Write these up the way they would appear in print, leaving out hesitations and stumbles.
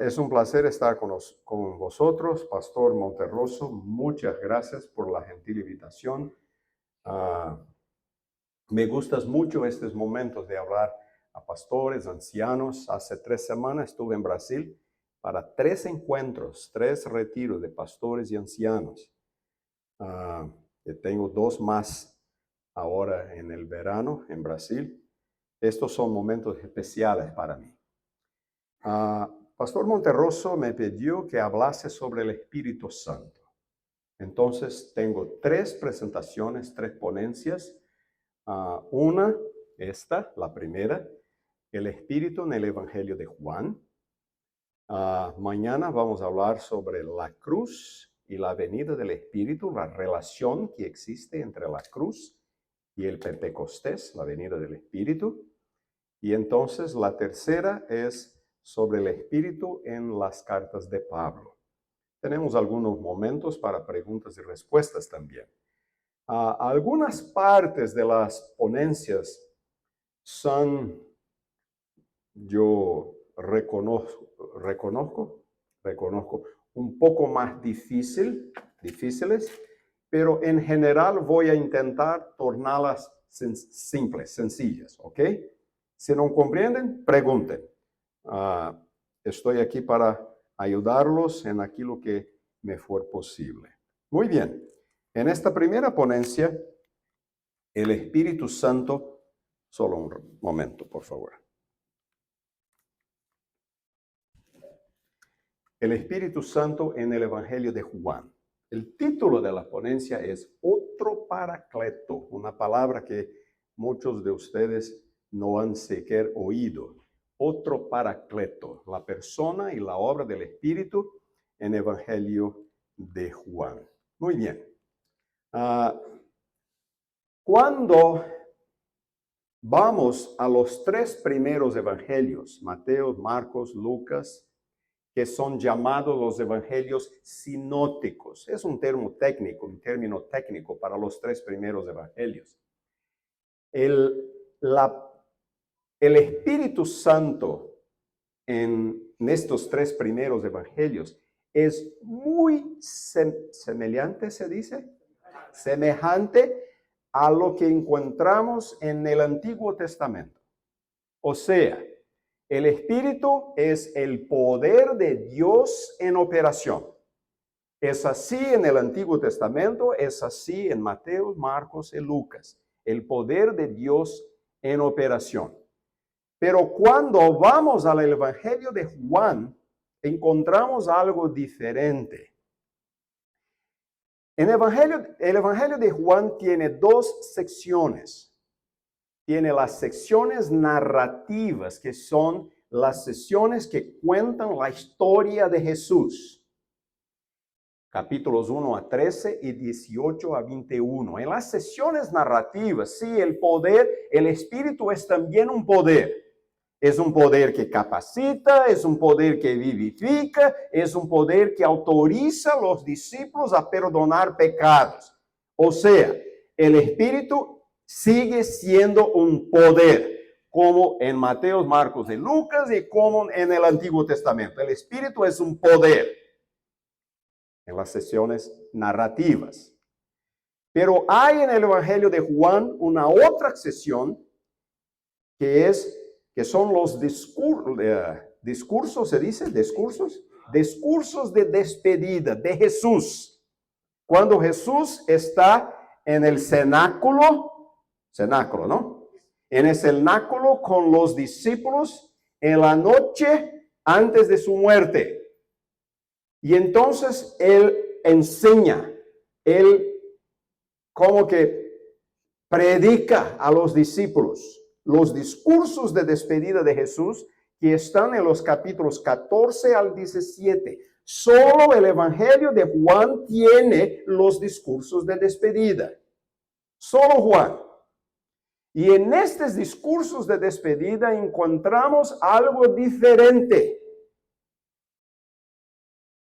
Es un placer estar con vosotros, Pastor Monterroso. Muchas gracias por la gentil invitación. Me gustan mucho estos momentos de hablar a pastores, ancianos. Hace 3 semanas estuve en Brasil para 3 encuentros, 3 retiros de pastores y ancianos. Y tengo 2 más ahora en el verano en Brasil. Estos son momentos especiales para mí. Pastor Monterroso me pidió que hablase sobre el Espíritu Santo. Entonces tengo 3 presentaciones, 3 ponencias. Una, la primera, el Espíritu en el Evangelio de Juan. Mañana vamos a hablar sobre la cruz y la venida del Espíritu, la relación que existe entre la cruz y el Pentecostés, la venida del Espíritu. Y entonces la tercera es sobre el Espíritu en las cartas de Pablo. Tenemos algunos momentos para preguntas y respuestas también. Algunas partes de las ponencias son, yo reconozco un poco más difíciles, pero en general voy a intentar tornarlas simples, sencillas, ¿ok? Si no comprenden, pregunten. Estoy aquí para ayudarlos en aquello que me fue posible. Muy bien. En esta primera ponencia, el Espíritu Santo, solo un momento, por favor. El Espíritu Santo en el Evangelio de Juan. El título de la ponencia es Otro Paracleto, una palabra que muchos de ustedes no han siquiera oído. Otro Paracleto, la persona y la obra del Espíritu en el Evangelio de Juan. Muy bien. Cuando vamos a los 3 primeros evangelios, Mateo, Marcos, Lucas, que son llamados los evangelios sinópticos. Es un término técnico para los 3 primeros evangelios. El Espíritu Santo en estos 3 primeros evangelios es muy semejante, se dice, semejante a lo que encontramos en el Antiguo Testamento. O sea, el Espíritu es el poder de Dios en operación. Es así en el Antiguo Testamento, es así en Mateo, Marcos y Lucas. El poder de Dios en operación. Pero cuando vamos al Evangelio de Juan, encontramos algo diferente. El Evangelio de Juan tiene 2 secciones. Tiene las secciones narrativas, que son las secciones que cuentan la historia de Jesús. Capítulos 1 a 13 y 18 a 21. En las secciones narrativas, sí, el Espíritu es también un poder. Es un poder que capacita, es un poder que vivifica, es un poder que autoriza a los discípulos a perdonar pecados. O sea, el Espíritu sigue siendo un poder, como en Mateo, Marcos y Lucas y como en el Antiguo Testamento. El Espíritu es un poder en las secciones narrativas. Pero hay en el Evangelio de Juan una otra sección que son los discursos, ¿se dice? Discursos de despedida de Jesús. Cuando Jesús está en el cenáculo, ¿no? En el cenáculo con los discípulos en la noche antes de su muerte. Y entonces Él enseña, Él como que predica a los discípulos los discursos de despedida de Jesús que están en los capítulos 14 al 17. Solo el Evangelio de Juan tiene los discursos de despedida. Solo Juan. Y en estos discursos de despedida encontramos algo diferente.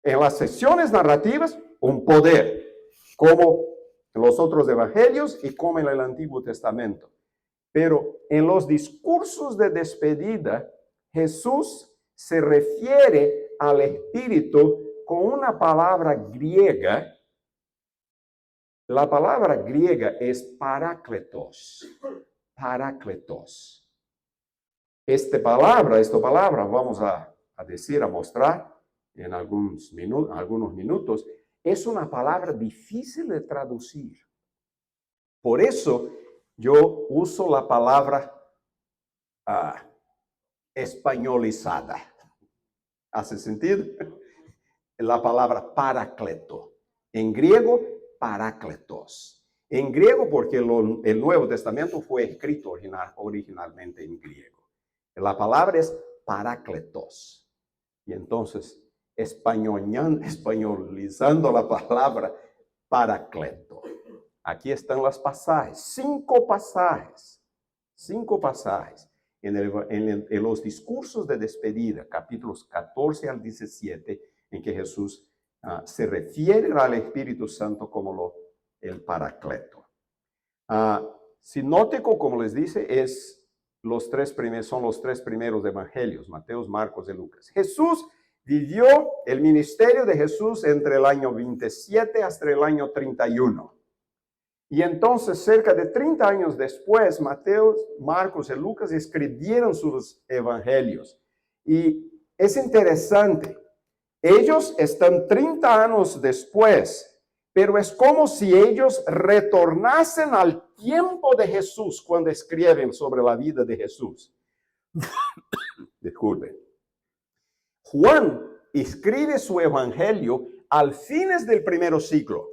En las secciones narrativas, un poder, como en los otros evangelios y como en el Antiguo Testamento. Pero en los discursos de despedida, Jesús se refiere al Espíritu con una palabra griega. La palabra griega es parácletos. Parácletos. Esta palabra, vamos a decir, a mostrar en algunos minutos, es una palabra difícil de traducir. Por eso yo uso la palabra españolizada. ¿Hace sentido? La palabra paracleto. En griego, parácletos. En griego, porque el Nuevo Testamento fue escrito originalmente en griego. La palabra es parácletos. Y entonces, españolizando la palabra paracleto. Aquí están los pasajes, 5 pasajes. 5 pasajes. En los discursos de despedida, capítulos 14 al 17, en que Jesús se refiere al Espíritu Santo como el Paracleto. Sinótico, como les dice, son los 3 primeros evangelios, Mateo, Marcos y Lucas. Jesús vivió el ministerio de Jesús entre el año 27 hasta el año 31. Y entonces, cerca de 30 años después, Mateo, Marcos y Lucas escribieron sus evangelios. Y es interesante, ellos están 30 años después, pero es como si ellos retornasen al tiempo de Jesús cuando escriben sobre la vida de Jesús. Disculpen. Juan escribe su evangelio al fines del primer siglo.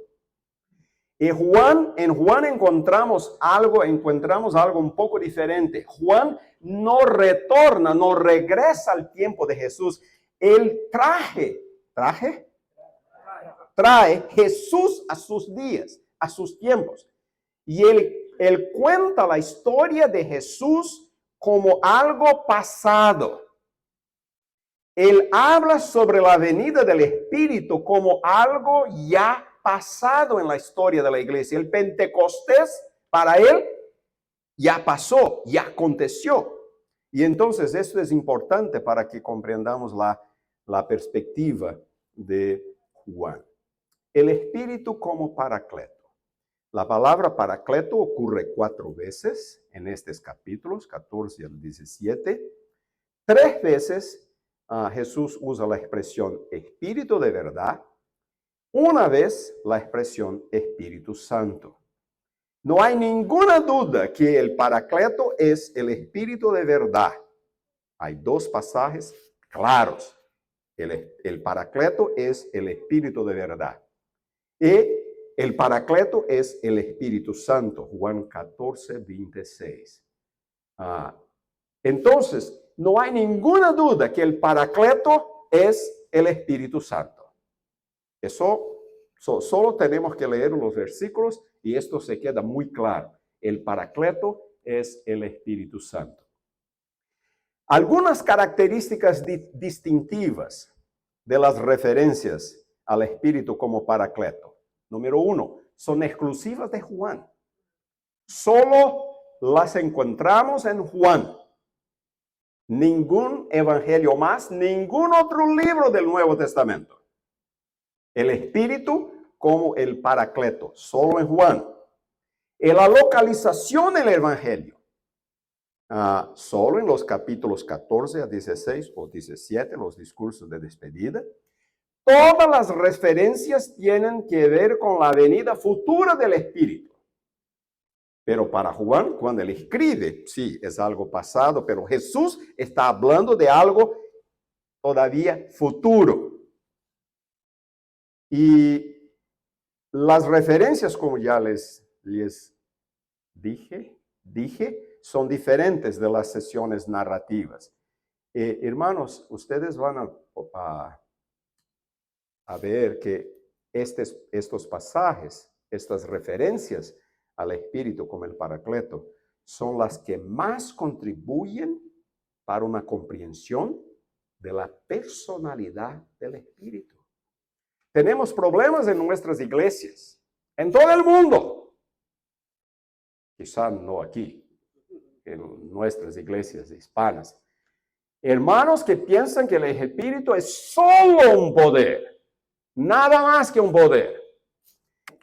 Y en Juan encontramos algo un poco diferente. Juan no regresa al tiempo de Jesús. Él trae Jesús a sus días, a sus tiempos. Y él cuenta la historia de Jesús como algo pasado. Él habla sobre la venida del Espíritu como algo ya pasado en la historia de la iglesia. El Pentecostés para él ya pasó, ya aconteció. Y entonces esto es importante para que comprendamos la perspectiva de Juan. El Espíritu como Paracleto. La palabra Paracleto ocurre 4 veces en estos capítulos, 14 al 17. 3 veces Jesús usa la expresión Espíritu de verdad. Una vez la expresión Espíritu Santo. No hay ninguna duda que el Paracleto es el Espíritu de verdad. Hay 2 pasajes claros. El Paracleto es el Espíritu de verdad. Y el Paracleto es el Espíritu Santo. Juan 14, 26. Entonces, no hay ninguna duda que el Paracleto es el Espíritu Santo. Eso solo tenemos que leer los versículos y esto se queda muy claro. El Paracleto es el Espíritu Santo. Algunas características distintivas de las referencias al Espíritu como Paracleto. Número 1, son exclusivas de Juan. Solo las encontramos en Juan. Ningún evangelio más, ningún otro libro del Nuevo Testamento. El Espíritu como el Paracleto, solo en Juan. En la localización del evangelio, solo en los capítulos 14 a 16 o 17, los discursos de despedida. Todas las referencias tienen que ver con la venida futura del Espíritu. Pero para Juan, cuando él escribe, sí, es algo pasado, pero Jesús está hablando de algo todavía futuro. Y las referencias, como ya les dije, son diferentes de las sesiones narrativas. Hermanos, ustedes van a ver que estos pasajes, estas referencias al Espíritu como el Paracleto, son las que más contribuyen para una comprensión de la personalidad del Espíritu. Tenemos problemas en nuestras iglesias, en todo el mundo. Quizá no aquí, en nuestras iglesias hispanas. Hermanos que piensan que el Espíritu es solo un poder, nada más que un poder.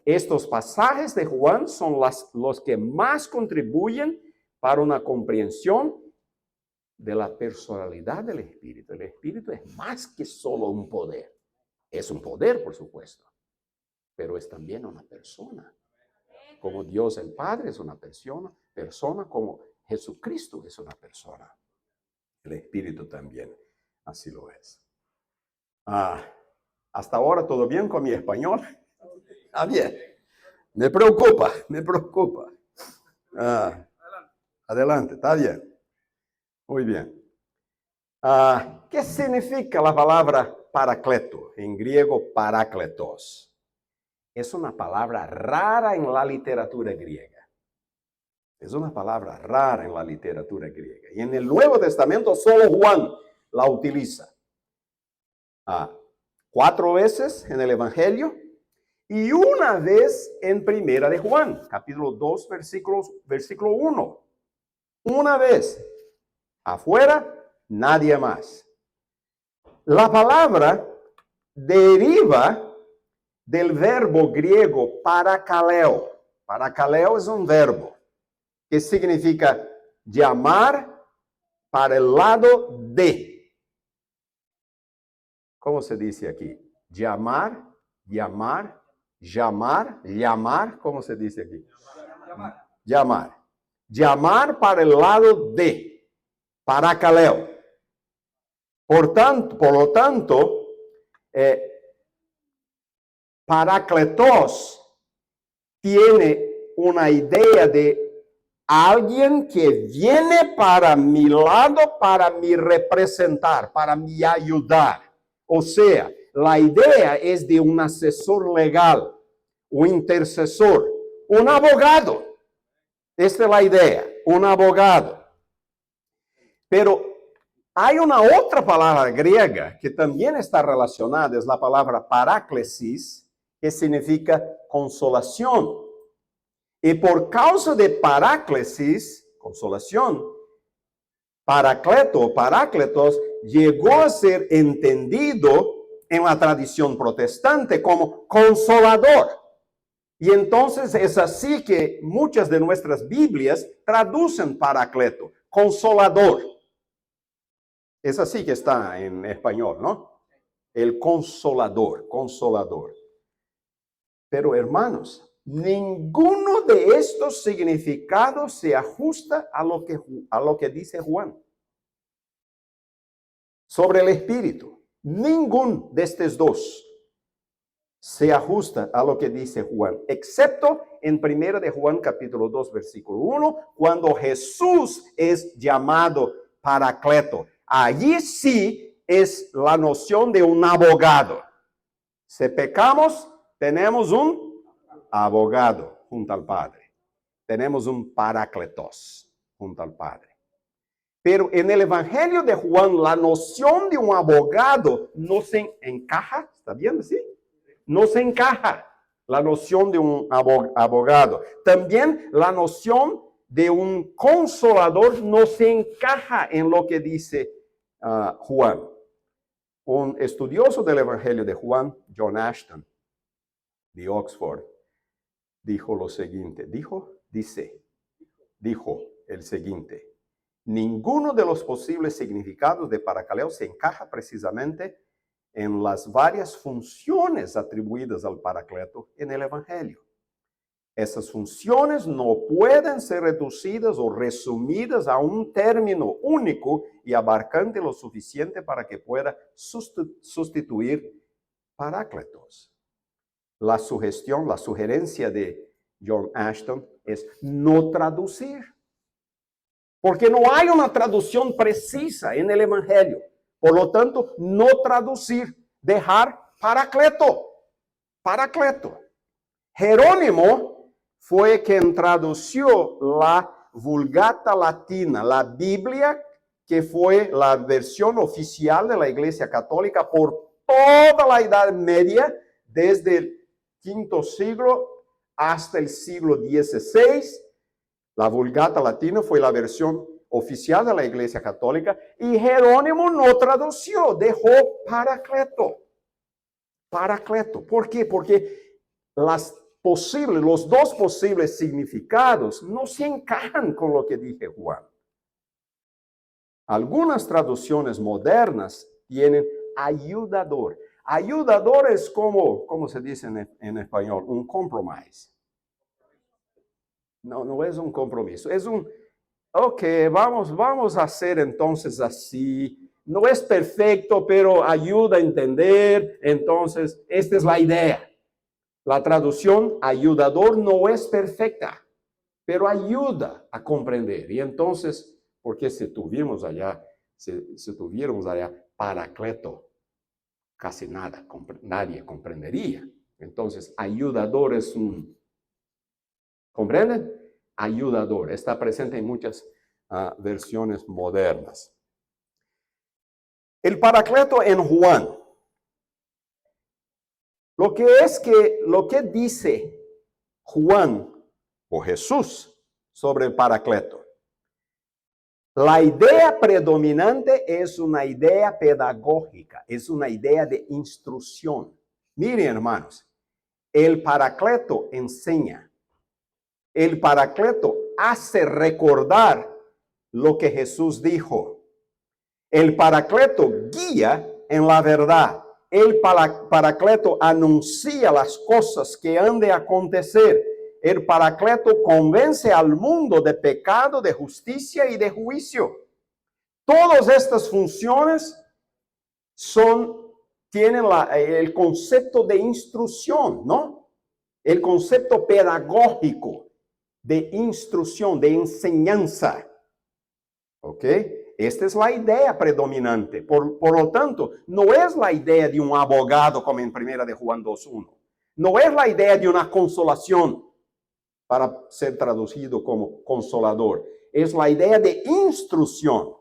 Estos pasajes de Juan son los que más contribuyen para una comprensión de la personalidad del Espíritu. El Espíritu es más que solo un poder. Es un poder, por supuesto, pero es también una persona. Como Dios el Padre es una persona, como Jesucristo es una persona. El Espíritu también así lo es. Hasta ahora todo bien con mi español. Bien. Me preocupa. Adelante, está bien. Muy bien. ¿Qué significa la palabra paracleto? En griego, parácletos. Es una palabra rara en la literatura griega. Es una palabra rara en la literatura griega. Y en el Nuevo Testamento solo Juan la utiliza. 4 veces en el Evangelio y una vez en Primera de Juan, capítulo 2, versículo 1. Una vez. Afuera, nadie más. La palabra deriva del verbo griego parakaleo. Parakaleo es un verbo que significa llamar para el lado de. ¿Cómo se dice aquí? Llamar, ¿cómo se dice aquí? Llamar. Llamar para el lado de. Parakaleo. Por lo tanto, parakletos tiene una idea de alguien que viene para mi lado, para mi representar, para mi ayudar. O sea, la idea es de un asesor legal, un intercesor, un abogado. Esta es la idea, un abogado. Pero hay una otra palabra griega que también está relacionada, es la palabra paráclesis, que significa consolación. Y por causa de paráclesis, consolación, paracleto, parácletos, llegó a ser entendido en la tradición protestante como consolador. Y entonces es así que muchas de nuestras Biblias traducen paracleto, consolador. Es así que está en español, ¿no? El consolador. Pero hermanos, ninguno de estos significados se ajusta a lo que dice Juan sobre el Espíritu. Ninguno de estos dos se ajusta a lo que dice Juan, excepto en 1 de Juan capítulo 2 versículo 1, cuando Jesús es llamado paracleto. Allí sí es la noción de un abogado. Si pecamos, tenemos un abogado junto al Padre. Tenemos un paracletos junto al Padre. Pero en el Evangelio de Juan, la noción de un abogado no se encaja. ¿Está bien así? No se encaja la noción de un abogado. También la noción de un consolador no se encaja en lo que dice Juan. Un estudioso del Evangelio de Juan, John Ashton, de Oxford, dijo lo siguiente. Dijo el siguiente. Ninguno de los posibles significados de parakaleo se encaja precisamente en las varias funciones atribuidas al paracleto en el Evangelio. Esas funciones no pueden ser reducidas o resumidas a un término único y abarcante lo suficiente para que pueda sustituir parácletos. La sugerencia de John Ashton es no traducir. Porque no hay una traducción precisa en el Evangelio. Por lo tanto, no traducir, dejar paracleto. Jerónimo fue quien tradució la Vulgata Latina, la Biblia, que fue la versión oficial de la Iglesia Católica por toda la Edad Media, desde el V siglo hasta el siglo XVI. La Vulgata Latina fue la versión oficial de la Iglesia Católica, y Jerónimo no tradució, dejó Paracleto. Paracleto. ¿Por qué? Porque los dos posibles significados no se encajan con lo que dije Juan. Algunas traducciones modernas tienen ayudador. Ayudador es como, ¿cómo se dice en español? Un compromise. No es un compromiso, es un, ok, vamos a hacer entonces así. No es perfecto, pero ayuda a entender. Entonces, esta es la idea. La traducción ayudador no es perfecta, pero ayuda a comprender. Y entonces, porque si tuviéramos allá Paracleto, casi nadie comprendería. Entonces, ayudador es un, ¿comprenden? Ayudador. Está presente en muchas versiones modernas. El Paracleto en Juan. Lo que dice Juan o Jesús sobre el Paracleto. La idea predominante es una idea pedagógica, es una idea de instrucción. Miren, hermanos, el Paracleto enseña. El Paracleto hace recordar lo que Jesús dijo. El Paracleto guía en la verdad. El Paracleto anuncia las cosas que han de acontecer. El Paracleto convence al mundo de pecado, de justicia y de juicio. Todas estas funciones tienen el concepto de instrucción, ¿no? El concepto pedagógico de instrucción, de enseñanza. ¿Ok? Esta es la idea predominante. Por lo tanto, no es la idea de un abogado como en 1 de Juan 2:1. No es la idea de una consolación para ser traducido como consolador. Es la idea de instrucción.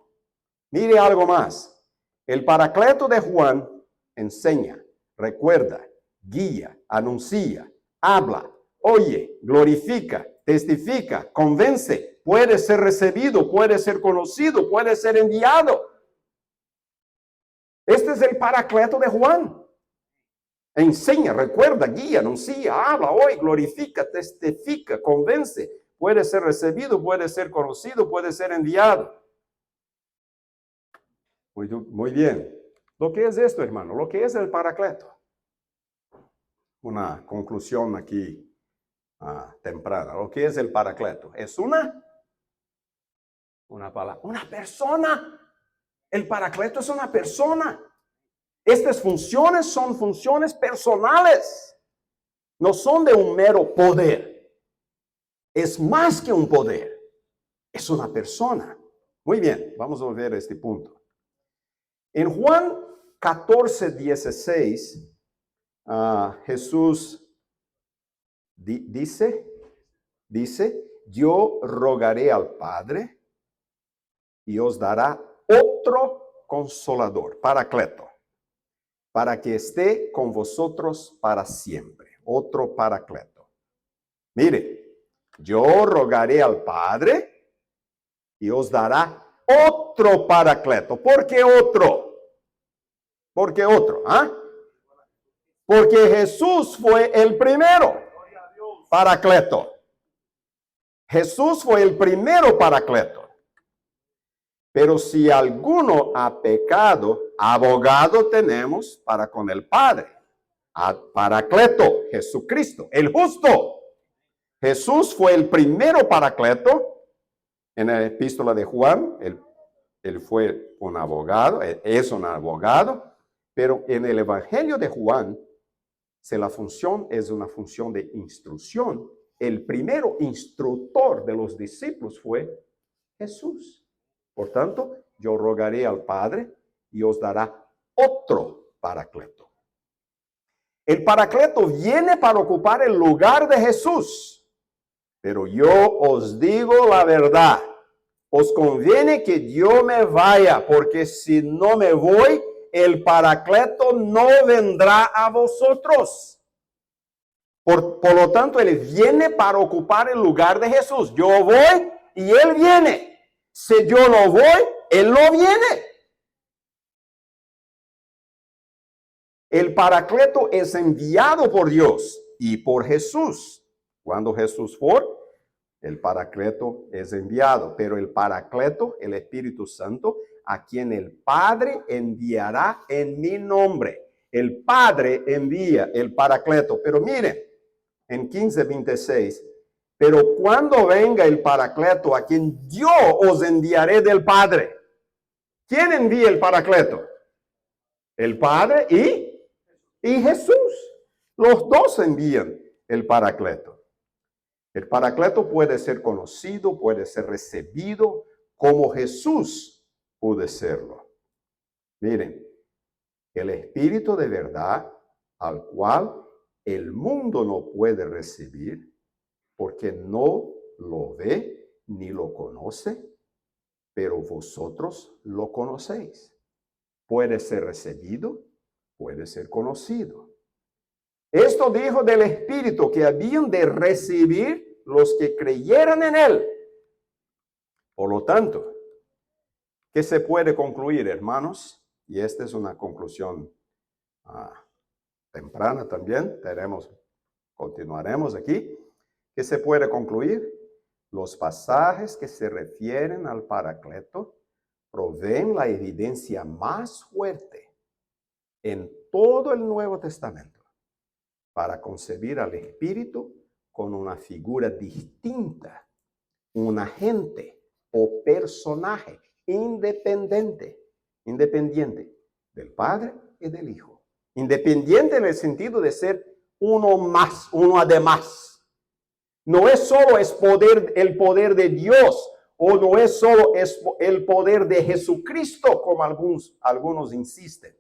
Mire algo más. El Paracleto de Juan enseña, recuerda, guía, anuncia, habla, oye, glorifica, testifica, convence, puede ser recibido, puede ser conocido, puede ser enviado. Este es el Paracleto de Juan. Enseña, recuerda, guía, anuncia, habla, oye, glorifica, testifica, convence, puede ser recibido, puede ser conocido, puede ser enviado. Muy bien. ¿Lo que es esto, hermano? ¿Lo que es el Paracleto? Una conclusión aquí temprana. ¿Lo que es el Paracleto? Es una palabra, una persona. El Paracleto es una persona. Estas funciones son funciones personales. No son de un mero poder. Es más que un poder. Es una persona. Muy bien, vamos a ver este punto. En Juan 14:16, Jesús dice, yo rogaré al Padre y os dará otro consolador, Paracleto, para que esté con vosotros para siempre. Otro Paracleto. Mire, yo rogaré al Padre y os dará otro Paracleto. ¿Por qué otro? ¿Por qué otro? Porque Jesús fue el primero Paracleto. Jesús fue el primero Paracleto. Pero si alguno ha pecado, abogado tenemos para con el Padre. Paracleto, Jesucristo, el justo. Jesús fue el primero Paracleto. En la epístola de Juan, él fue un abogado, es un abogado, pero en el Evangelio de Juan, si la función es una función de instrucción, el primero instructor de los discípulos fue Jesús. Por tanto, yo rogaré al Padre y os dará otro Paracleto. El Paracleto viene para ocupar el lugar de Jesús. Pero yo os digo la verdad. Os conviene que yo me vaya, porque si no me voy, el Paracleto no vendrá a vosotros. Por lo tanto, Él viene para ocupar el lugar de Jesús. Yo voy y Él viene. Si yo no voy, Él no viene. El Paracleto es enviado por Dios y por Jesús. Cuando Jesús fue, el Paracleto es enviado, pero el Paracleto, el Espíritu Santo, a quien el Padre enviará en mi nombre. El Padre envía el Paracleto, pero miren, en 15:26, pero cuando venga el Paracleto, a quien yo os enviaré del Padre. ¿Quién envía el Paracleto? El Padre y Jesús. Los dos envían el Paracleto. El Paracleto puede ser conocido, puede ser recibido como Jesús pudo serlo. Miren, el Espíritu de verdad al cual el mundo no puede recibir porque no lo ve ni lo conoce, pero vosotros lo conocéis. Puede ser recibido, puede ser conocido. Esto dijo del Espíritu que habían de recibir los que creyeran en Él. Por lo tanto, ¿qué se puede concluir, hermanos? Y esta es una conclusión temprana también. Continuaremos aquí. ¿Qué se puede concluir? Los pasajes que se refieren al Paracleto proveen la evidencia más fuerte en todo el Nuevo Testamento para concebir al Espíritu con una figura distinta, un agente o personaje independiente del Padre y del Hijo. Independiente en el sentido de ser uno más, uno además. No es solo el poder de Dios, o no es solo el poder de Jesucristo, como algunos insisten.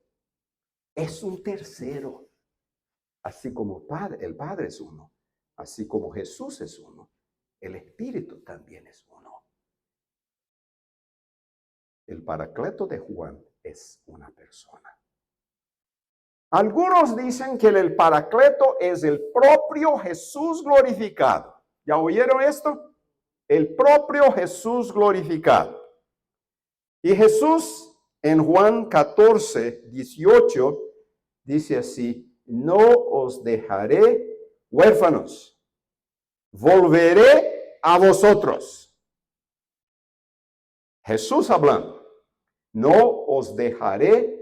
Es un tercero. Así como el Padre es uno, así como Jesús es uno, el Espíritu también es uno. El Paracleto de Juan es una persona. Algunos dicen que el Paracleto es el propio Jesús glorificado. ¿Ya oyeron esto? El propio Jesús glorificado. Y Jesús en Juan 14:18 dice así: no os dejaré huérfanos, volveré a vosotros. Jesús hablando, no os dejaré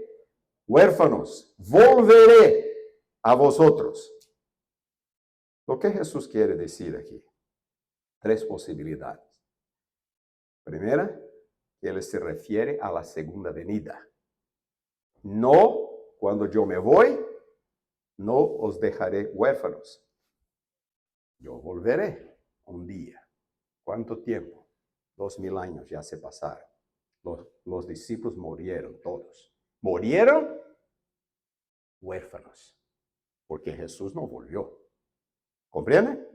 huérfanos, volveré a vosotros. Lo que Jesús quiere decir aquí, 3 posibilidades. Primera, que Él se refiere a la segunda venida. No, cuando yo me voy, no os dejaré huérfanos. Yo volveré un día. ¿Cuánto tiempo? 2000 años ya se pasaron. Los discípulos murieron todos. Murieron huérfanos, porque Jesús no volvió. ¿Comprende?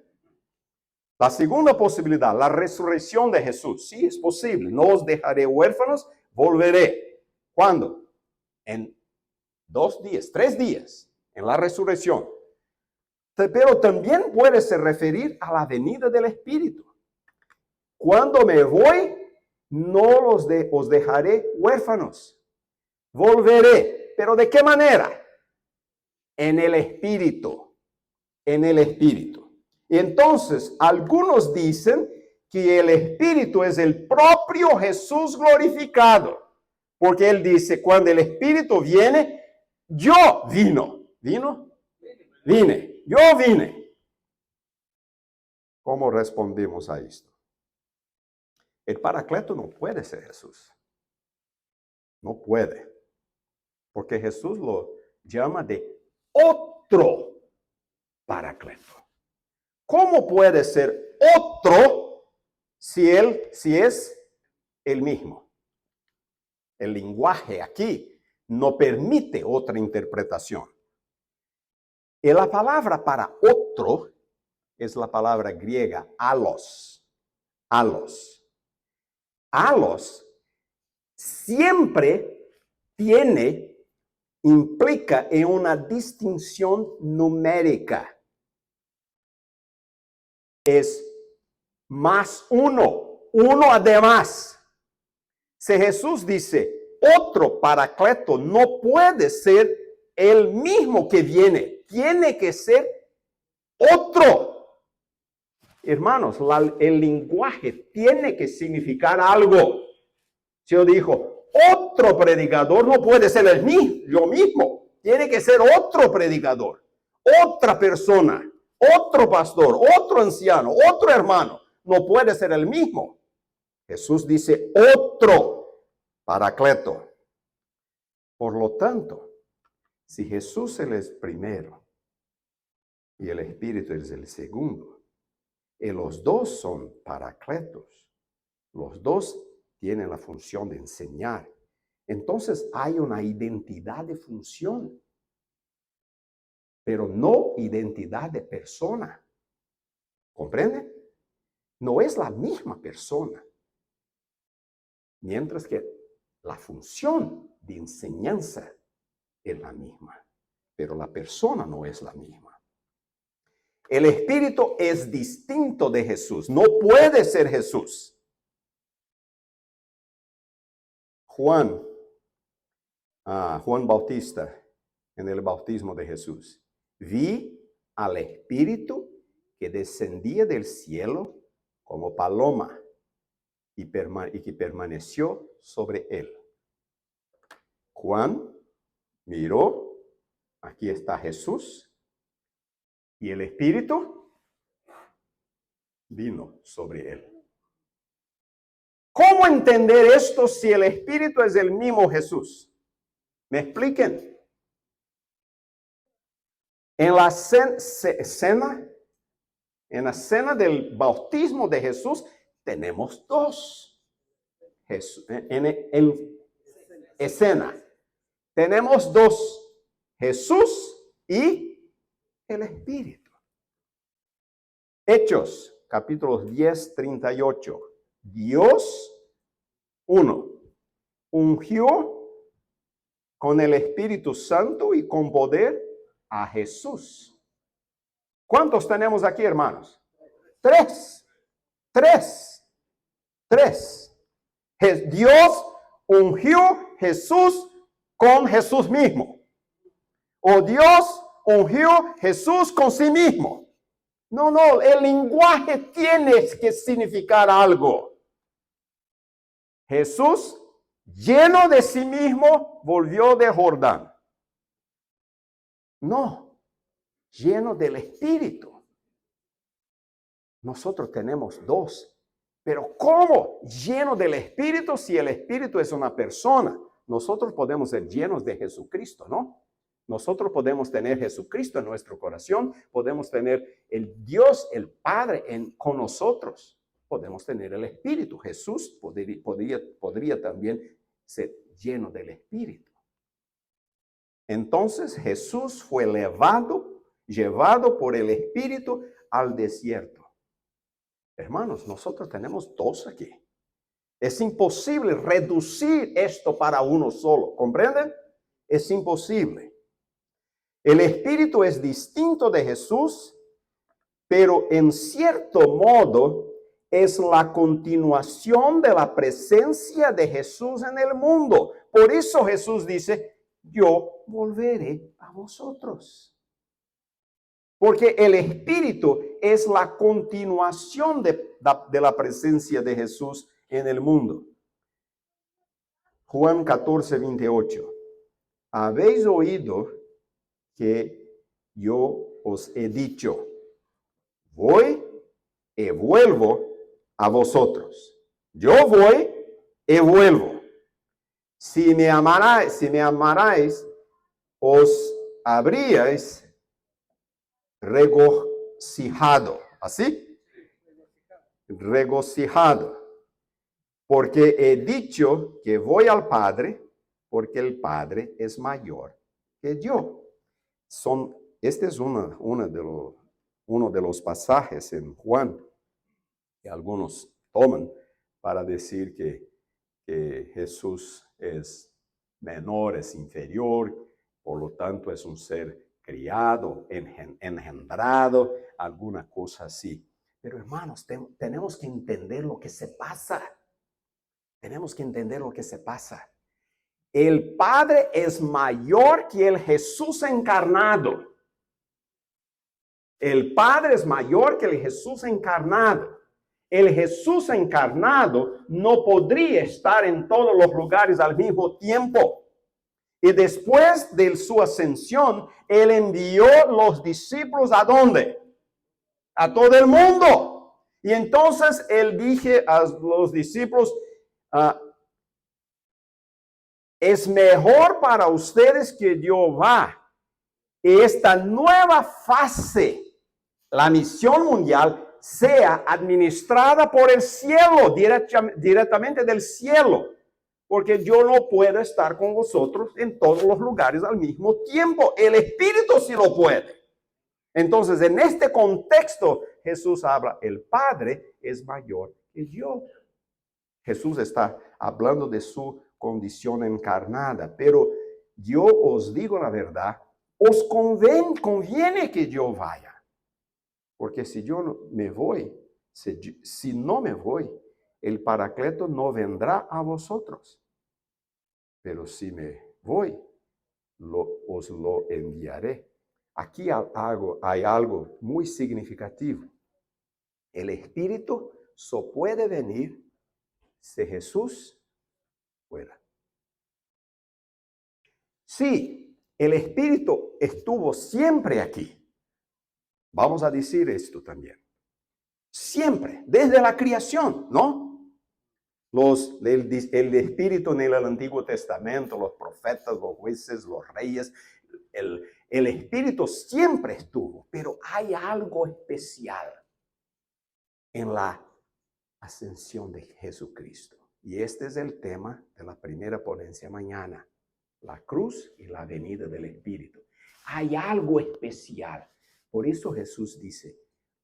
La segunda posibilidad, la resurrección de Jesús. Sí, es posible. No os dejaré huérfanos, volveré. ¿Cuándo? En 2 días, 3 días, en la resurrección. Pero también puede se referir a la venida del Espíritu. Cuando me voy, no os dejaré huérfanos. Volveré. ¿Pero de qué manera? En el Espíritu. En el Espíritu. Y entonces, algunos dicen que el Espíritu es el propio Jesús glorificado. Porque Él dice, cuando el Espíritu viene, yo vine. Yo vine. ¿Cómo respondimos a esto? El Paracleto no puede ser Jesús. No puede. Porque Jesús lo llama de otro Paracleto. ¿Cómo puede ser otro si es el mismo? El lenguaje aquí no permite otra interpretación. Y la palabra para otro es la palabra griega alos. Alos. Alos siempre implica en una distinción numérica. Es más uno además. Si Jesús dice, otro paracleto no puede ser el mismo que viene, tiene que ser otro. Hermanos, el lenguaje tiene que significar algo. Si yo digo, otro predicador no puede ser yo mismo, tiene que ser otro predicador, otra persona, otro pastor, otro anciano, otro hermano, no puede ser el mismo. Jesús dice otro paracleto. Por lo tanto, si Jesús es el primero y el Espíritu es el segundo, y los dos son paracletos, los dos tienen la función de enseñar, entonces hay una identidad de función, pero no identidad de persona. ¿Comprenden? No es la misma persona. Mientras que la función de enseñanza es la misma, pero la persona no es la misma. El Espíritu es distinto de Jesús, no puede ser Jesús. Juan Bautista, en el bautismo de Jesús, vi al Espíritu que descendía del cielo como paloma y que permaneció sobre él. Juan miró, aquí está Jesús, y el Espíritu vino sobre él. ¿Cómo entender esto si el Espíritu es el mismo Jesús? ¿Me expliquen? En la cena del bautismo de Jesús, tenemos dos. En escena. Tenemos dos. Jesús y el Espíritu. Hechos, capítulos 10, 38. Dios, ungió con el Espíritu Santo y con poder a Jesús. ¿Cuántos tenemos aquí, hermanos? Tres. Dios ungió Jesús con Jesús mismo. O Dios ungió Jesús con sí mismo. No, el lenguaje tiene que significar algo. Jesús, lleno de sí mismo, volvió de Jordán. No, lleno del Espíritu. Nosotros tenemos dos. Pero ¿cómo? Lleno del Espíritu, si el Espíritu es una persona. Nosotros podemos ser llenos de Jesucristo, ¿no? Nosotros podemos tener Jesucristo en nuestro corazón, podemos tener el Dios, el Padre con nosotros, podemos tener el Espíritu. Jesús podría también ser lleno del Espíritu. Entonces Jesús fue llevado por el Espíritu al desierto. Hermanos, nosotros tenemos dos aquí. Es imposible reducir esto para uno solo, ¿comprenden? Es imposible. El Espíritu es distinto de Jesús, pero en cierto modo es la continuación de la presencia de Jesús en el mundo. Por eso Jesús dice, yo volveré a vosotros. Porque el Espíritu es la continuación de la presencia de Jesús en el mundo. Juan 14, 28. Habéis oído que yo os he dicho, voy y vuelvo a vosotros. Yo voy y vuelvo. Si me amarais, os habríais regocijado. ¿Así? Regocijado. Porque he dicho que voy al Padre, porque el Padre es mayor que yo. Este es uno de los pasajes en Juan que algunos toman para decir que Jesús es menor, es inferior, por lo tanto es un ser criado, engendrado, alguna cosa así. Pero hermanos, tenemos que entender lo que se pasa. Tenemos que entender lo que se pasa. El Padre es mayor que el Jesús encarnado. El Padre es mayor que el Jesús encarnado. El Jesús encarnado no podría estar en todos los lugares al mismo tiempo. Y después de su ascensión, Él envió los discípulos ¿a dónde? A todo el mundo. Y entonces Él dije a los discípulos, es mejor para ustedes que yo vaya. Esta nueva fase, la misión mundial, sea administrada por el cielo, directamente del cielo. Porque yo no puedo estar con vosotros en todos los lugares al mismo tiempo. El Espíritu sí lo puede. Entonces, en este contexto, Jesús habla, el Padre es mayor que yo. Jesús está hablando de su condición encarnada, pero yo os digo la verdad, os conviene que yo vaya. Porque si yo no me voy, si no me voy, el Paracleto no vendrá a vosotros. Pero si me voy, os lo enviaré. Aquí hay algo muy significativo. El Espíritu solo puede venir si Jesús fuera. Sí, el Espíritu estuvo siempre aquí. Vamos a decir esto también. Siempre, desde la creación, ¿no? El Espíritu en el Antiguo Testamento, los profetas, los jueces, los reyes, el Espíritu siempre estuvo, pero hay algo especial en la ascensión de Jesucristo. Y este es el tema de la primera ponencia mañana, la cruz y la venida del Espíritu. Hay algo especial. Por eso Jesús dice,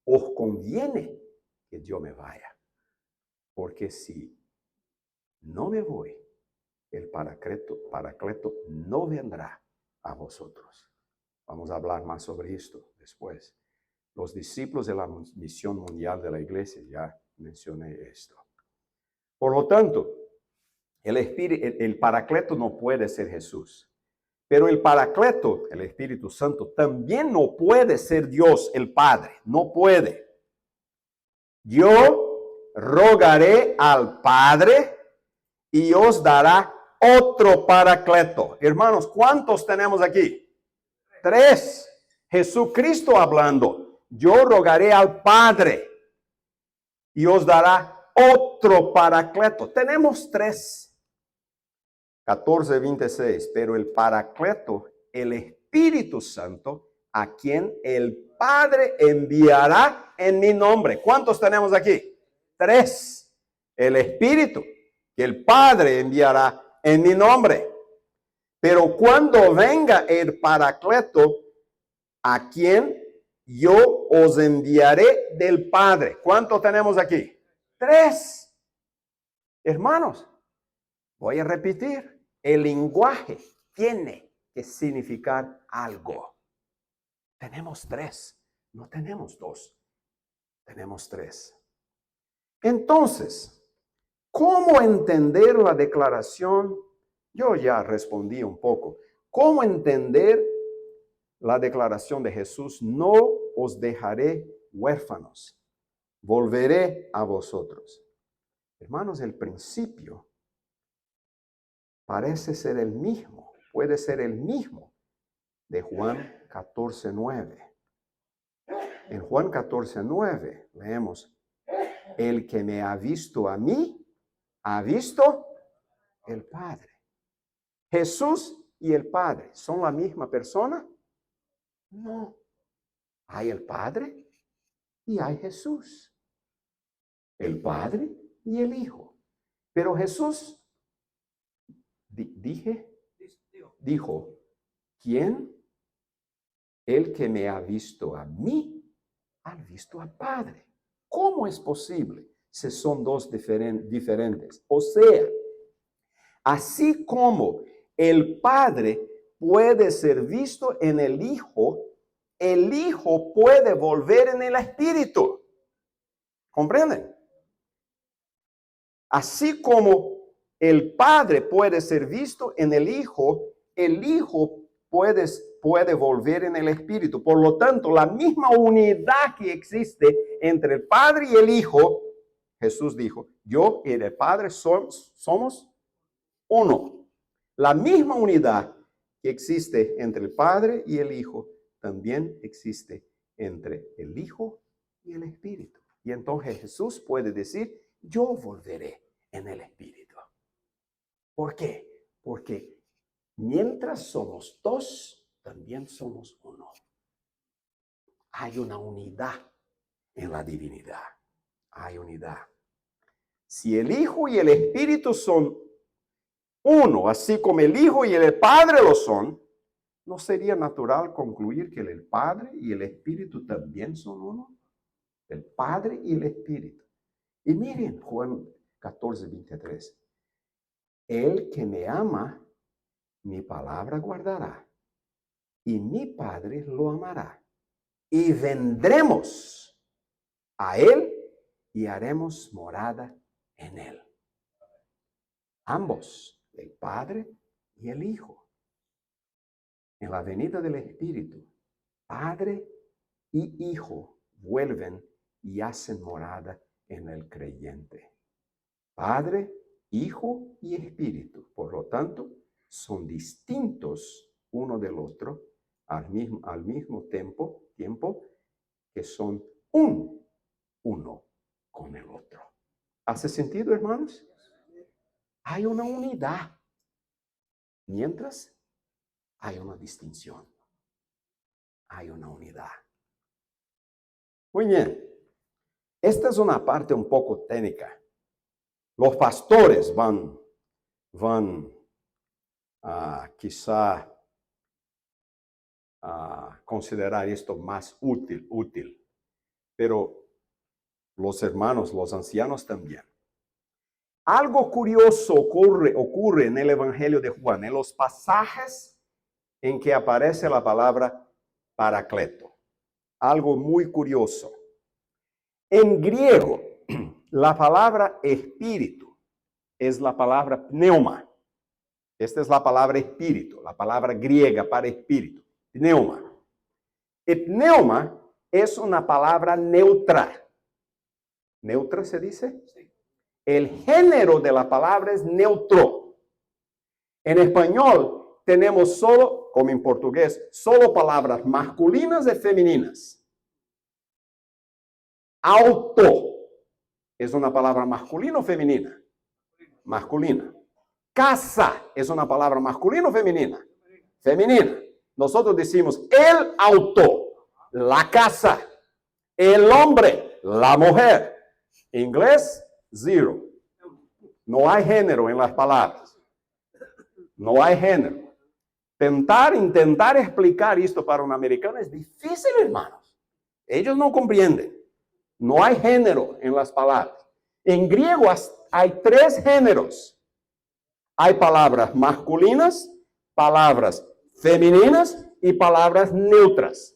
os conviene que yo me vaya, porque si no me voy, el Paracleto no vendrá a vosotros. Vamos a hablar más sobre esto después. Los discípulos de la misión mundial de la iglesia, ya mencioné esto. Por lo tanto, el Paracleto no puede ser Jesús. Pero el Paracleto, el Espíritu Santo, también no puede ser Dios, el Padre. No puede. Yo rogaré al Padre y os dará otro Paracleto. Hermanos, ¿cuántos tenemos aquí? 3. Jesucristo hablando. Yo rogaré al Padre y os dará otro Paracleto. Tenemos 3. 14:26. Pero el Paracleto, el Espíritu Santo, a quien el Padre enviará en mi nombre. ¿Cuántos tenemos aquí? 3. El Espíritu que el Padre enviará en mi nombre. Pero cuando venga el Paracleto, a quien yo os enviaré del Padre. ¿Cuántos tenemos aquí? 3. Hermanos, voy a repetir. El lenguaje tiene que significar algo. Tenemos 3, no tenemos 2. Tenemos 3. Entonces, ¿cómo entender la declaración? Yo ya respondí un poco. ¿Cómo entender la declaración de Jesús? No os dejaré huérfanos, volveré a vosotros. Hermanos, el principio parece ser el mismo, puede ser el mismo de Juan 14:9. En Juan 14:9 leemos, el que me ha visto a mí, ha visto el Padre. Jesús y el Padre, ¿son la misma persona? No. Hay el Padre y hay Jesús. El Padre y el Hijo. Pero Jesús dijo, ¿quién? El que me ha visto a mí, ha visto al Padre. ¿Cómo es posible si son dos diferentes? O sea, así como el Padre puede ser visto en el Hijo puede volver en el Espíritu. ¿Comprenden? Así como El Padre puede ser visto en el Hijo puede volver en el Espíritu. Por lo tanto, la misma unidad que existe entre el Padre y el Hijo, Jesús dijo, yo y el Padre somos uno. La misma unidad que existe entre el Padre y el Hijo, también existe entre el Hijo y el Espíritu. Y entonces Jesús puede decir, yo volveré en el Espíritu. ¿Por qué? Porque mientras somos dos, también somos uno. Hay una unidad en la divinidad. Hay unidad. Si el Hijo y el Espíritu son uno, así como el Hijo y el Padre lo son, ¿no sería natural concluir que el Padre y el Espíritu también son uno? El Padre y el Espíritu. Y miren Juan 14:23. El que me ama, mi palabra guardará, y mi Padre lo amará. Y vendremos a él y haremos morada en él. Ambos, el Padre y el Hijo. En la venida del Espíritu, Padre y Hijo vuelven y hacen morada en el creyente. Padre, Hijo y Espíritu. Por lo tanto, son distintos uno del otro al mismo tiempo que son uno con el otro. ¿Hace sentido, hermanos? Hay una unidad, mientras hay una distinción. Hay una unidad. Muy bien. Esta es una parte un poco técnica. Los pastores van quizá a considerar esto más útil, pero los hermanos, los ancianos también. Algo curioso ocurre en el Evangelio de Juan, en los pasajes en que aparece la palabra paracleto. Algo muy curioso. En griego, la palabra espíritu es la palabra pneuma. Esta es la palabra espíritu, la palabra griega para espíritu, pneuma. El pneuma es una palabra neutra. ¿Neutra se dice? Sí. El género de la palabra es neutro. En español tenemos solo, como en portugués, solo palabras masculinas y femeninas. Auto es una palabra masculina o femenina. Masculina. Casa es una palabra masculina o femenina. Femenina. Nosotros decimos el auto, la casa, el hombre, la mujer. Inglés, zero. No hay género en las palabras. No hay género. Intentar explicar esto para un americano es difícil, hermanos. Ellos no comprenden. No hay género en las palabras. En griego hay 3 géneros. Hay palabras masculinas, palabras femeninas y palabras neutras.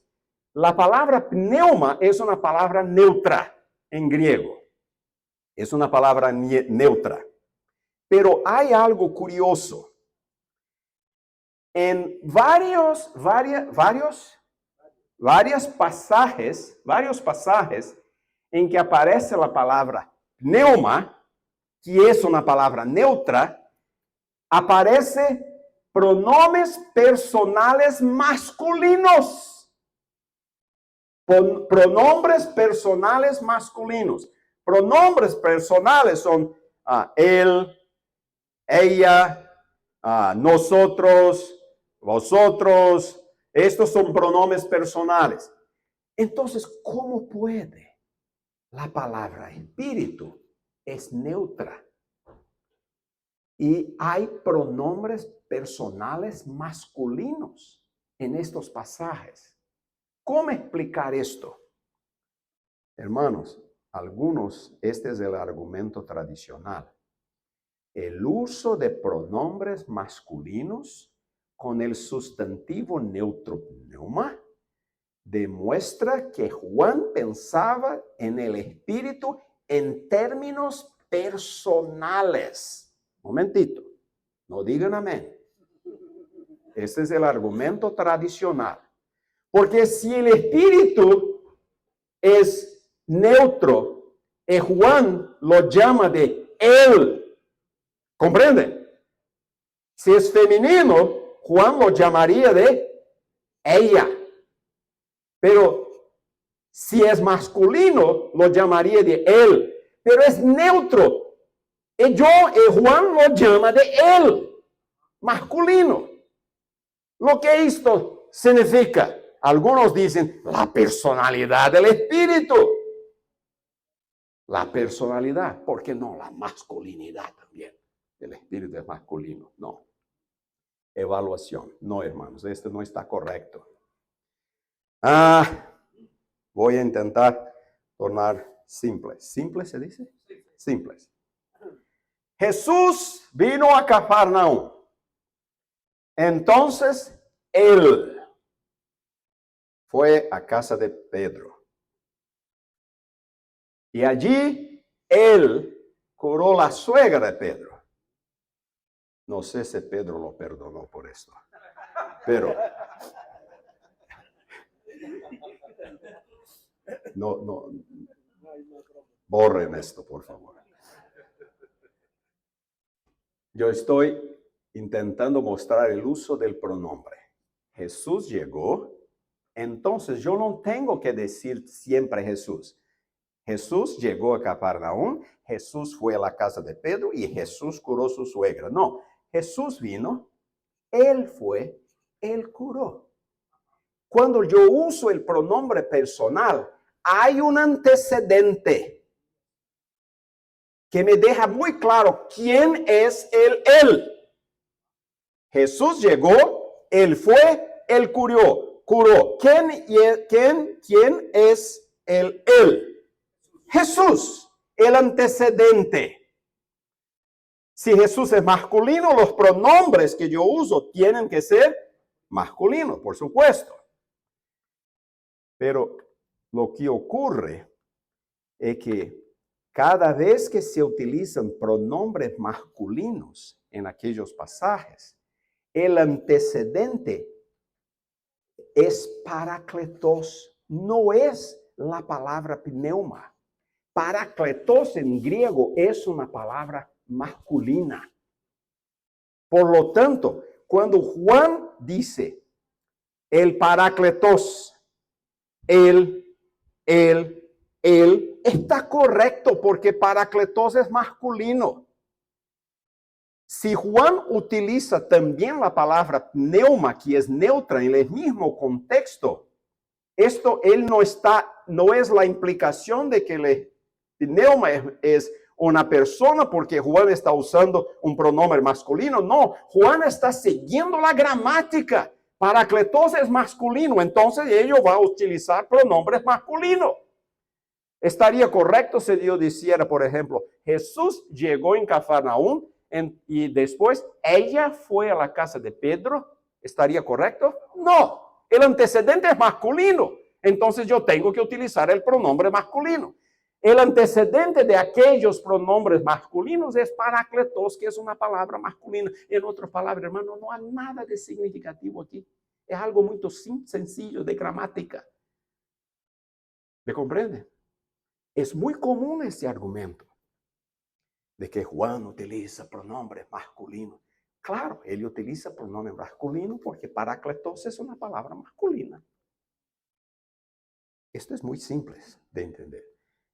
La palabra pneuma es una palabra neutra en griego. Es una palabra neutra. Pero hay algo curioso. En varios pasajes en que aparece la palabra pneuma, que es una palabra neutra, aparece pronombres personales masculinos. Pronombres personales masculinos. Pronombres personales son él, ella, nosotros, vosotros. Estos son pronombres personales. Entonces, ¿cómo puede? La palabra espíritu es neutra. Y hay pronombres personales masculinos en estos pasajes. ¿Cómo explicar esto? Hermanos, este es el argumento tradicional. El uso de pronombres masculinos con el sustantivo neutro pneuma demuestra que Juan pensaba en el espíritu en términos personales. Momentito, no digan amén. Ese es el argumento tradicional. Porque si el espíritu es neutro, Juan lo llama de él. ¿Comprenden? Si es femenino, Juan lo llamaría de ella. Pero si es masculino, lo llamaría de él. Pero es neutro. Y Juan lo llama de él, masculino. Lo que esto significa, algunos dicen, la personalidad del espíritu. La personalidad, ¿por qué no? La masculinidad también. El espíritu es masculino, no. Evaluación, no, hermanos, esto no está correcto. Voy a intentar tornar simples. ¿Simples se dice? Simples. Jesús vino a Cafarnaúm. Entonces, él fue a casa de Pedro. Y allí, él curó la suegra de Pedro. No sé si Pedro lo perdonó por esto, pero no, borren esto, por favor. Yo estoy intentando mostrar el uso del pronombre. Jesús llegó, entonces yo no tengo que decir siempre Jesús. Jesús llegó a Cafarnaúm, Jesús fue a la casa de Pedro y Jesús curó su suegra. No, Jesús vino, él fue, él curó. Cuando yo uso el pronombre personal, hay un antecedente que me deja muy claro quién es el él. Jesús llegó, él fue, él curó. ¿Quién es el él? Jesús, el antecedente. Si Jesús es masculino, los pronombres que yo uso tienen que ser masculinos, por supuesto. Pero lo que ocurre es que cada vez que se utilizan pronombres masculinos en aquellos pasajes, el antecedente es parakletos, no es la palabra pneuma. Parakletos en griego es una palabra masculina. Por lo tanto, cuando Juan dice el parakletos, él, está correcto porque parakletos es masculino. Si Juan utiliza también la palabra pneuma, que es neutra en el mismo contexto, esto no es la implicación de que el pneuma es una persona porque Juan está usando un pronombre masculino. No, Juan está siguiendo la gramática. Parakletos es masculino, entonces ellos van a utilizar pronombres masculinos. Estaría correcto si yo dijera, por ejemplo, Jesús llegó en Cafarnaúm y después ella fue a la casa de Pedro. ¿Estaría correcto? No, el antecedente es masculino. Entonces yo tengo que utilizar el pronombre masculino. El antecedente de aquellos pronombres masculinos es parakletos, que es una palabra masculina. En otras palabras, hermano, no hay nada de significativo aquí. Es algo muy sencillo de gramática. ¿Me comprende? Es muy común este argumento de que Juan utiliza pronombres masculinos. Claro, él utiliza pronombre masculino porque parakletos es una palabra masculina. Esto es muy simple de entender.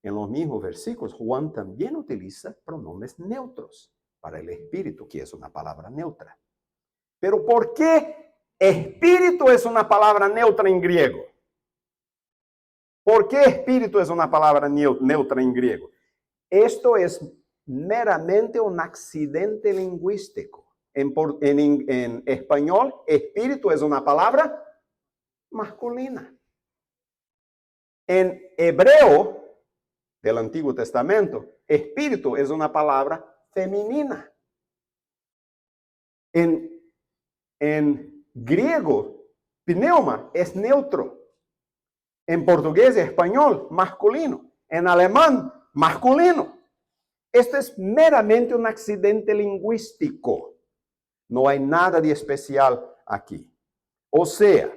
En los mismos versículos, Juan también utiliza pronombres neutros para el espíritu, que es una palabra neutra. Pero ¿por qué espíritu es una palabra neutra en griego? ¿Por qué espíritu es una palabra neutra en griego? Esto es meramente un accidente lingüístico. En español, espíritu es una palabra masculina. En hebreo del Antiguo Testamento, espíritu es una palabra femenina. En griego, pneuma es neutro. En portugués y español, masculino. En alemán, masculino. Esto es meramente un accidente lingüístico. No hay nada de especial aquí. O sea,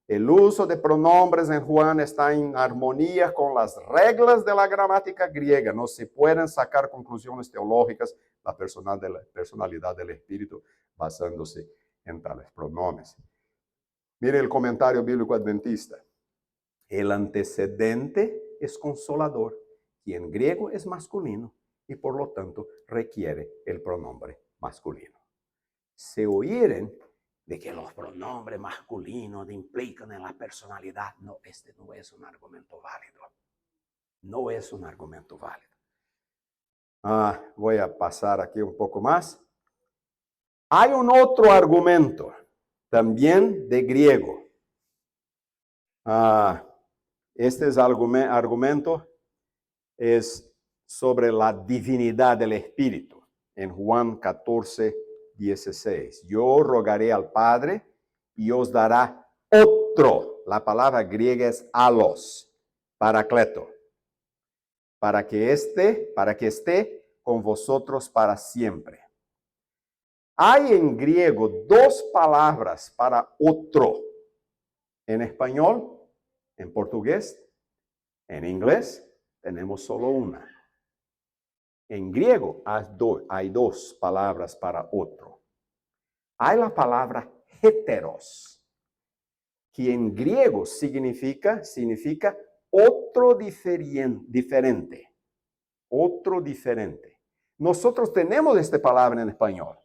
el uso de pronombres en Juan está en armonía con las reglas de la gramática griega. No se pueden sacar conclusiones teológicas la personalidad del Espíritu basándose en tales pronombres. Mire el comentario bíblico adventista. El antecedente es consolador y en griego es masculino y por lo tanto requiere el pronombre masculino. Se oyeron de que los pronombres masculinos implican en la personalidad. No, este no es un argumento válido. No es un argumento válido. Voy a pasar aquí un poco más. Hay un otro argumento, también de griego. Este es argumento es sobre la divinidad del Espíritu. En Juan 14, 16. Yo rogaré al Padre y os dará otro. La palabra griega es alos, paracleto, para que esté con vosotros para siempre. Hay en griego dos palabras para otro. En español, en portugués, en inglés, tenemos solo una. En griego hay dos palabras para otro. Hay la palabra heteros, que en griego significa otro diferente. Otro diferente. Nosotros tenemos esta palabra en español.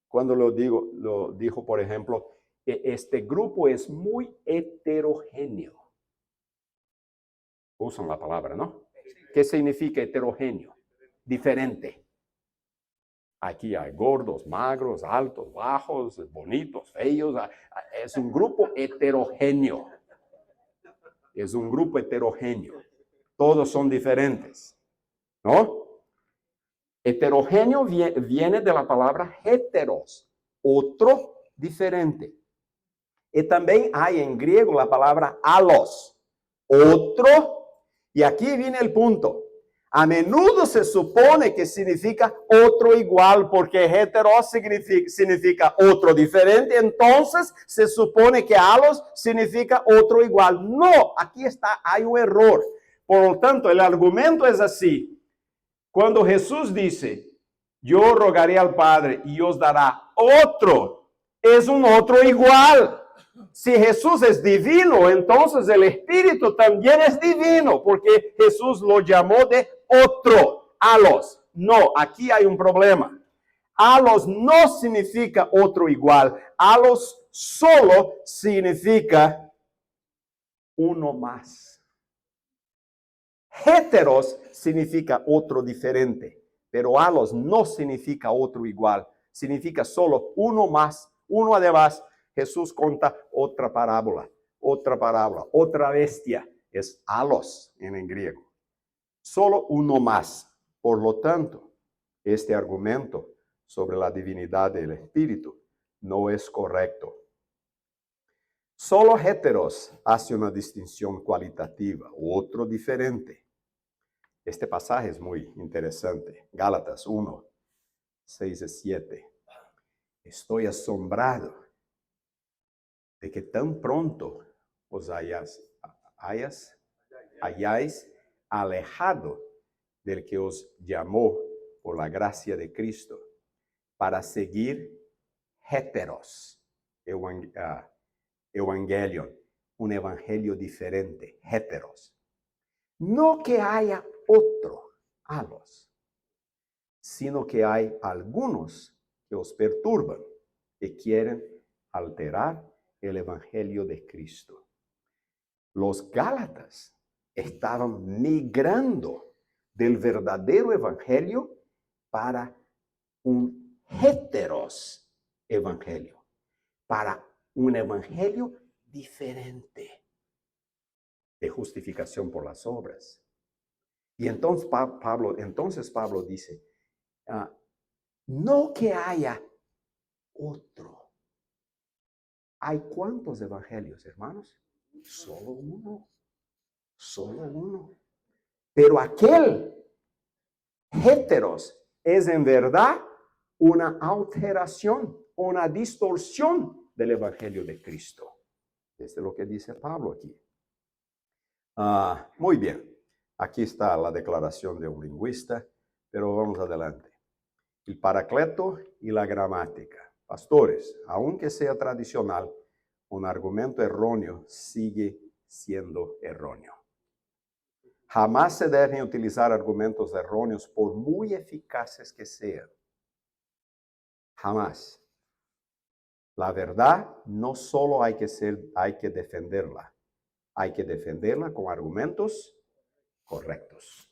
Cuando lo dijo, por ejemplo, este grupo es muy heterogéneo. Usan la palabra, ¿no? ¿Qué significa heterogéneo? Diferente. Aquí hay gordos, magros, altos, bajos, bonitos, feos. Es un grupo heterogéneo. Es un grupo heterogéneo. Todos son diferentes, ¿no? Heterogéneo viene de la palabra heteros, otro diferente. Y también hay en griego la palabra alos, otro. Y aquí viene el punto. A menudo se supone que significa otro igual, porque heteros significa otro diferente. Entonces se supone que alos significa otro igual. No, aquí hay un error. Por lo tanto, el argumento es así. Cuando Jesús dice, yo rogaré al Padre y os dará otro, es un otro igual. Si Jesús es divino, entonces el Espíritu también es divino, porque Jesús lo llamó de otro, alos. No, aquí hay un problema. Alos no significa otro igual. Alos solo significa uno más. Heteros significa otro diferente, pero alos no significa otro igual. Significa solo uno más, uno además. Jesús cuenta otra parábola, otra bestia. Es alos en griego. Solo uno más. Por lo tanto, este argumento sobre la divinidad del Espíritu no es correcto. Solo heteros hace una distinción cualitativa, otro diferente. Este pasaje es muy interesante. Gálatas 1, 6 y 7. Estoy asombrado de que tan pronto os hayáis alejado del que os llamó por la gracia de Cristo para seguir heteros, evangelion, un evangelio diferente, heteros. No que haya otro, alos, sino que hay algunos que os perturban y quieren alterar el evangelio de Cristo. Los Gálatas estaban migrando del verdadero evangelio para un heteros evangelio, para un evangelio diferente de justificación por las obras. Y entonces Pablo dice, no que haya otro. ¿Hay cuántos evangelios, hermanos? Solo uno. Solo uno. Pero aquel heteros es en verdad una alteración, una distorsión del Evangelio de Cristo. Esto es lo que dice Pablo aquí. Muy bien. Aquí está la declaración de un lingüista, pero vamos adelante. El Paracleto y la gramática. Pastores, aunque sea tradicional, un argumento erróneo sigue siendo erróneo. Jamás se deben utilizar argumentos erróneos por muy eficaces que sean. Jamás. La verdad no solo hay que defenderla. Hay que defenderla con argumentos correctos.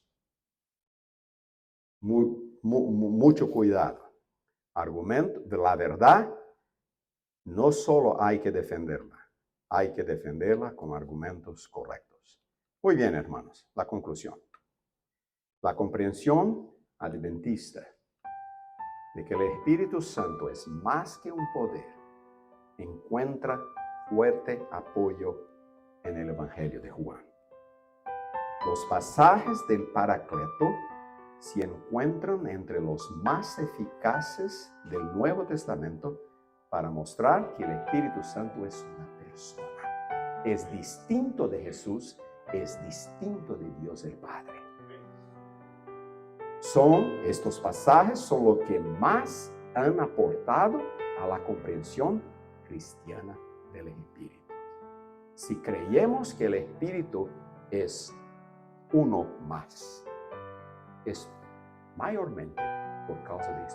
Mucho cuidado. Argumento de la verdad, no solo hay que defenderla con argumentos correctos. Muy bien, hermanos, la conclusión. La comprensión adventista de que el Espíritu Santo es más que un poder, encuentra fuerte apoyo en el Evangelio de Juan. Los pasajes del Paracleto se encuentran entre los más eficaces del Nuevo Testamento para mostrar que el Espíritu Santo es una persona. Es distinto de Jesús, es distinto de Dios el Padre. Estos pasajes son lo que más han aportado a la comprensión cristiana del Espíritu. Si creemos que el Espíritu es uno más, es mayormente por causa de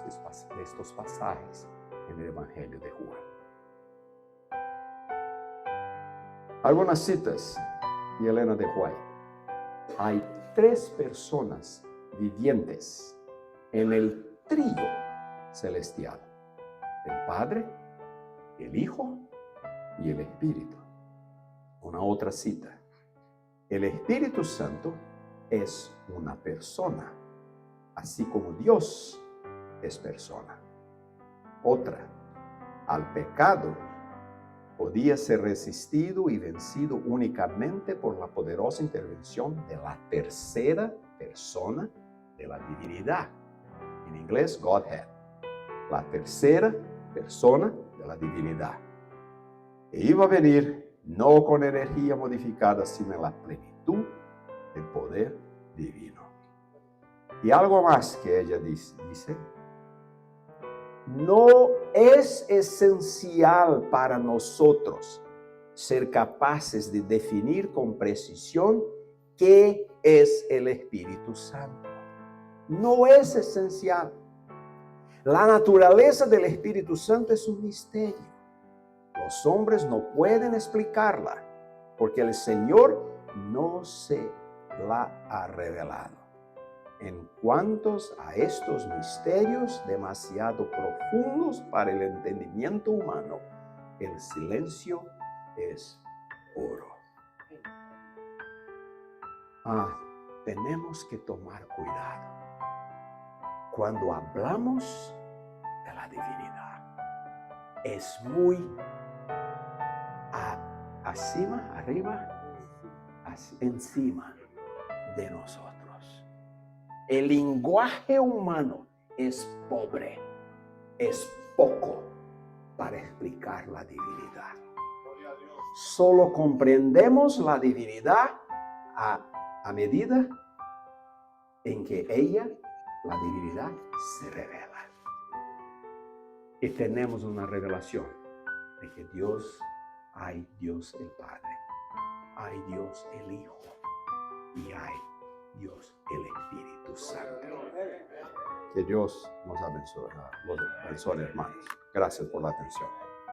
estos pasajes en el Evangelio de Juan. Algunas citas de Elena de White. Hay 3 personas vivientes en el trío celestial: el Padre, el Hijo y el Espíritu. Una otra cita: el Espíritu Santo es una persona, así como Dios es persona. Otra: al pecado podía ser resistido y vencido únicamente por la poderosa intervención de la tercera persona de la divinidad. En inglés, Godhead. La tercera persona de la divinidad. E iba a venir no con energía modificada, sino en la plenitud del poder divino. Y algo más que ella dice: no es esencial para nosotros ser capaces de definir con precisión qué es el Espíritu Santo. No es esencial. La naturaleza del Espíritu Santo es un misterio. Los hombres no pueden explicarla porque el Señor no se la ha revelado. En cuanto a estos misterios demasiado profundos para el entendimiento humano, el silencio es oro. Tenemos que tomar cuidado cuando hablamos de la divinidad. Es muy arriba, encima de nosotros. El lenguaje humano es pobre, es poco para explicar la divinidad. Solo comprendemos la divinidad a medida en que la divinidad, se revela. Y tenemos una revelación de que hay Dios el Padre, hay Dios el Hijo y hay Dios el Espíritu Santo. Que Dios nos abençoe, hermanos. Gracias por la atención.